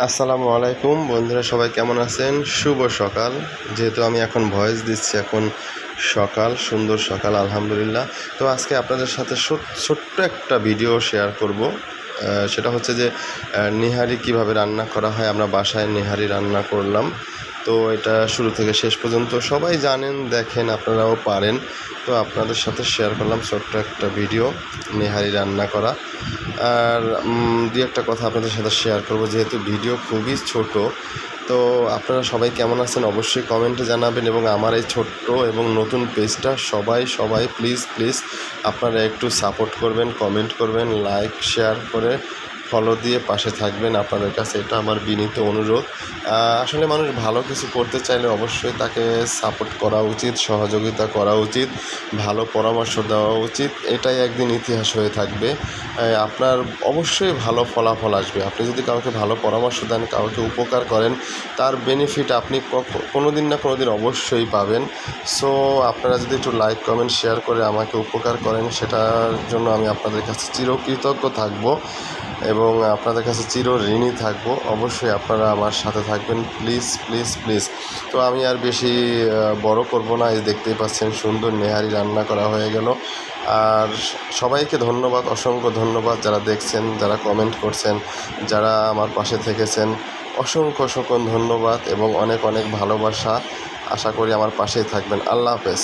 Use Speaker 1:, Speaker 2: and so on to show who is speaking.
Speaker 1: আসসালামু আলাইকুম বন্ধুরা, সবাই কেমন আছেন? শুভ সকাল। যেহেতু আমি এখন ভয়েস দিচ্ছি, এখন সকাল, সুন্দর সকাল আলহামদুলিল্লাহ। তো আজকে আপনাদের সাথে ছোট্ট একটা ভিডিও শেয়ার করব। সেটা হচ্ছে যে নেহারি কিভাবে রান্না করা হয়। আমরা বাসায় নেহারি রান্না করলাম। তো এটা শুরু থেকে শেষ পর্যন্ত সবাই জানেন, দেখেন, আপনারাও পারেন। তো আপনাদের সাথে শেয়ার করলাম ছোট্ট একটা ভিডিও, নেহারি রান্না করা। আর দু একটা কথা আপনাদের সাথে শেয়ার করব, যেহেতু ভিডিও খুবই ছোট। তো আপনারা সবাই কেমন আছেন অবশ্যই কমেন্টে জানাবেন, এবং আমার এই ছোট্ট এবং নতুন পেজটা সবাই প্লিজ আপনারা একটু সাপোর্ট করবেন, কমেন্ট করবেন, লাইক শেয়ার করে ফলো দিয়ে পাশে থাকবেন। আপনাদের কাছে এটা আমার বিনীত অনুরোধ। আসলে মানুষ ভালো কিছু করতে চাইলে অবশ্যই তাকে সাপোর্ট করা উচিত, সহযোগিতা করা উচিত, ভালো পরামর্শ দেওয়া উচিত। এটাই একদিন ইতিহাস হয়ে থাকবে। আপনার অবশ্যই ভালো ফলাফল আসবে। আপনি যদি কাউকে ভালো পরামর্শ দেন, কাউকে উপকার করেন, তার বেনিফিট আপনি কোনো দিন না কোনো দিন অবশ্যই পাবেন। সো আপনারা যদি একটু লাইক কমেন্ট শেয়ার করে আমাকে উপকার করেন, সেটার জন্য আমি আপনাদের কাছে চিরকৃতজ্ঞ থাকব এবং আপনাদের কাছে চিরঋণী থাকবো। অবশ্যই আপনারা আমার সাথে থাকবেন, প্লিজ। তো আমি আর বেশি বড় করব না। এই দেখতেই পাচ্ছেন সুন্দর নেহারি রান্না করা হয়ে গেল। আর সবাইকে ধন্যবাদ, অসংখ্য ধন্যবাদ, যারা দেখছেন, যারা কমেন্ট করছেন, যারা আমার পাশে থেকেছেন, অসংখ্য ধন্যবাদ এবং অনেক ভালোবাসা। আশা করি আমার পাশেই থাকবেন। আল্লাহ হাফেজ।